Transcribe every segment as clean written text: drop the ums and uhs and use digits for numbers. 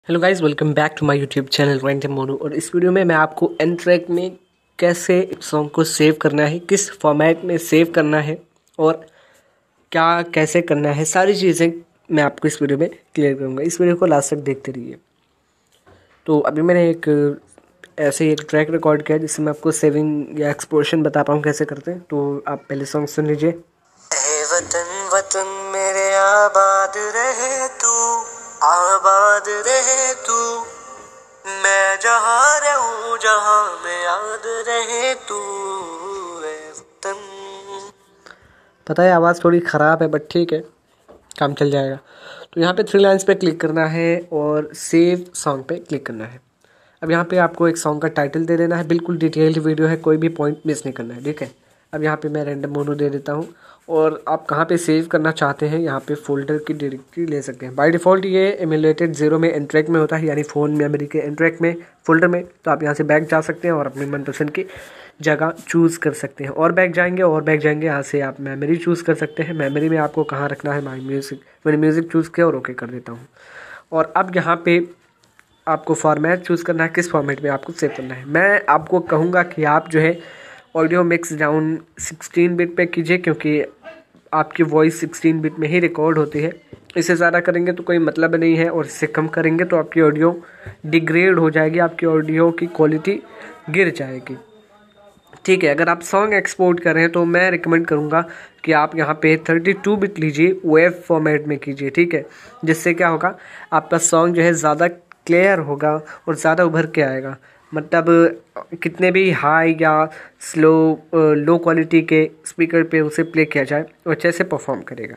Hello guys, welcome back to my YouTube channel random Monu. और इस video में मैं आपको एन ट्रैक में कैसे सॉन्ग को सेव करना है, किस फॉर्मेट में सेव करना है और क्या कैसे करना है, सारी चीज़ें मैं आपको इस वीडियो में क्लियर करूँगा। इस वीडियो को लास्ट तक देखते रहिए। तो अभी मैंने ऐसे ही एक ट्रैक रिकॉर्ड किया जिससे मैं आपको सेविंग या एक्सपोर्शन बता पाऊँ कैसे करते हैं। तो आप पहले सॉन्ग सुन लीजिए। वतन वतन मेरे आबाद रहे तू, आबाद रहे तू, मैं जहाँ रहूँ जहाँ में याद रहे तू, वतन। पता है आवाज़ थोड़ी ख़राब है बट ठीक है, काम चल जाएगा। तो यहाँ पे 3 लाइन्स पे क्लिक करना है और सेव सॉन्ग पे क्लिक करना है। अब यहाँ पे आपको एक सॉन्ग का टाइटल दे देना है। बिल्कुल डिटेल्ड वीडियो है, कोई भी पॉइंट मिस नहीं करना है, ठीक है। अब यहाँ पे मैं रैंडम मोनो दे देता हूँ और आप कहाँ पे सेव करना चाहते हैं यहाँ पे फोल्डर की डायरेक्टरी ले सकते हैं। बाय डिफ़ॉल्ट ये एमुलेटेड 0 में एन ट्रैक में होता है, यानी फ़ोन मेमोरी के एन ट्रैक में फोल्डर में। तो आप यहाँ से बैक जा सकते हैं और अपनी मनपसंद की जगह चूज़ कर सकते हैं। और बैक जाएंगे यहाँ से आप मेमोरी चूज़ कर सकते हैं। मेमोरी में आपको कहाँ रखना है, माई म्यूज़िक, मैंने म्यूज़िक चूज़ किया और ओके कर देता हूँ। और अब यहाँ पे आपको फॉर्मेट चूज़ करना है, किस फॉर्मेट में आपको सेव करना है। मैं आपको कहूँगा कि आप जो है ऑडियो मिक्स डाउन 16 बिट पे कीजिए, क्योंकि आपकी वॉइस 16 बिट में ही रिकॉर्ड होती है। इससे ज़्यादा करेंगे तो कोई मतलब नहीं है, और इससे कम करेंगे तो आपकी ऑडियो डिग्रेड हो जाएगी, आपकी ऑडियो की क्वालिटी गिर जाएगी, ठीक है। अगर आप सॉन्ग एक्सपोर्ट कर रहे हैं तो मैं रिकमेंड करूँगा कि आप यहाँ पे 32 बिट लीजिए, वेव फॉर्मेट में कीजिए, ठीक है। जिससे क्या होगा, आपका सॉन्ग जो है ज़्यादा क्लियर होगा और ज़्यादा उभर के आएगा। मतलब कितने भी हाई या लो क्वालिटी के स्पीकर पे उसे प्ले किया जाए वो अच्छे से परफॉर्म करेगा।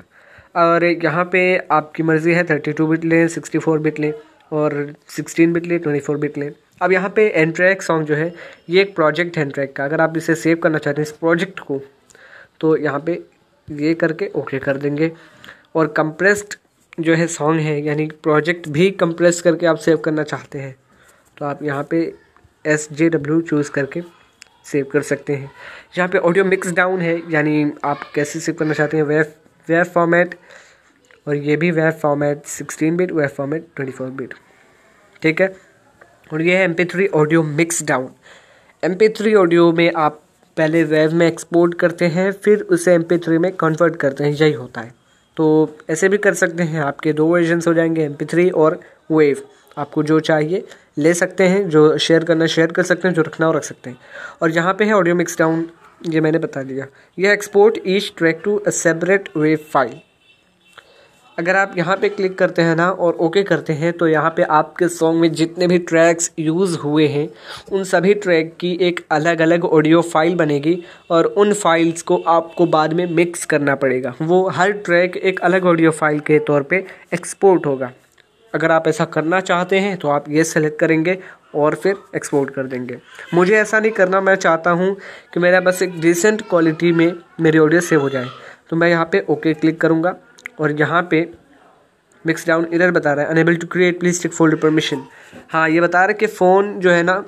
और यहाँ पे आपकी मर्ज़ी है 32 बिट लें, 64 बिट लें और 16 बिट लें, 24 बिट लें। अब यहाँ पे एन ट्रैक सॉन्ग जो है ये एक प्रोजेक्ट है एन ट्रैक का। अगर आप इसे सेव करना चाहते हैं इस प्रोजेक्ट को, तो यहाँ पे ये करके ओके कर देंगे। और कंप्रेस्ड जो है सॉन्ग है, यानी प्रोजेक्ट भी कंप्रेस करके आप सेव करना चाहते हैं तो आप यहाँ पे SJW चूज़ करके सेव कर सकते हैं। यहाँ पे ऑडियो मिक्स डाउन है, यानी आप कैसे सेव करना चाहते हैं, वेव फॉर्मेट, और ये भी wave format 16 bit, wave format 24 bit, ठीक है। और ये है MP3 audio mix down. MP3 audio में आप पहले वेव में एक्सपोर्ट करते हैं, फिर उसे MP3 में कन्वर्ट करते हैं, यही होता है। तो ऐसे भी कर सकते हैं, आपके 2 वर्जन्स हो जाएंगे, MP3 और वेव। आपको जो चाहिए ले सकते हैं, जो शेयर करना शेयर कर सकते हैं, जो रखना हो रख सकते हैं। और यहाँ पे है ऑडियो मिक्स डाउन, ये मैंने बता दिया। यह export each track to a separate wave file. अगर आप यहाँ पे क्लिक करते हैं ना और ओके करते हैं, तो यहाँ पे आपके सॉन्ग में जितने भी ट्रैक्स यूज़ हुए हैं उन सभी ट्रैक की एक अलग अलग ऑडियो फाइल बनेगी, और उन फाइल्स को आपको बाद में मिक्स करना पड़ेगा। वो हर ट्रैक एक अलग ऑडियो फाइल के तौर पे एक्सपोर्ट होगा। अगर आप ऐसा करना चाहते हैं तो आप ये सेलेक्ट करेंगे और फिर एक्सपोर्ट कर देंगे। मुझे ऐसा नहीं करना, मैं चाहता हूँ कि मेरा बस एक डिसेंट क्वालिटी में मेरी ऑडियो सेव हो जाए। तो मैं यहाँ पे ओके क्लिक करूँगा और यहाँ पे मिक्स डाउन एरर बता रहा है, unable to create, please take folder permission. हाँ, ये बता रहा है कि फ़ोन जो है ना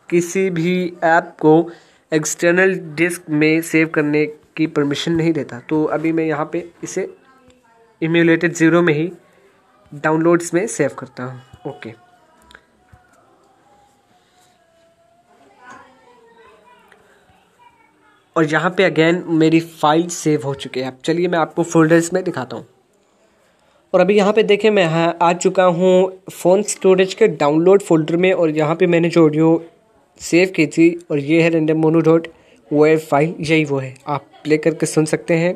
किसी भी ऐप को एक्सटर्नल डिस्क में सेव करने की परमिशन नहीं देता। तो अभी मैं यहाँ पे इसे एमुलेटेड 0 में ही डाउनलोड्स में सेव करता हूँ, ओके। और यहाँ पे अगेन मेरी फाइल सेव हो चुकी है। अब चलिए मैं आपको फोल्डर्स में दिखाता हूँ। और अभी यहाँ पे देखें, मैं आ चुका हूँ फ़ोन स्टोरेज के डाउनलोड फोल्डर में, और यहाँ पे मैंने जो ऑडियो सेव की थी, और ये है randommono.wav फाइल, यही वो है। आप प्ले करके सुन सकते हैं।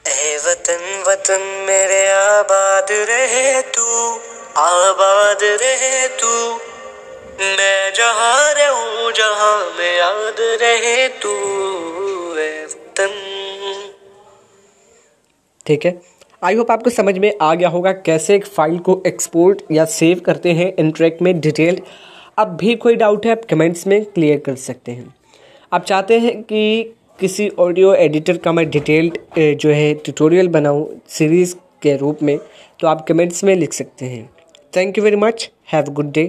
ए वतन वतन मेरे आबाद रहे तू, आबाद रहे तू, मैं जहाँ रहूँ जहाँ में याद रहे तू, वतन। ठीक है, आई होप आपको समझ में आ गया होगा कैसे एक फ़ाइल को एक्सपोर्ट या सेव करते हैं एन ट्रैक में डिटेल्ड। अब भी कोई डाउट है आप कमेंट्स में क्लियर कर सकते हैं। आप चाहते हैं कि किसी ऑडियो एडिटर का मैं डिटेल्ड जो है ट्यूटोरियल बनाऊं सीरीज़ के रूप में, तो आप कमेंट्स में लिख सकते हैं। Thank you very much, have a good day.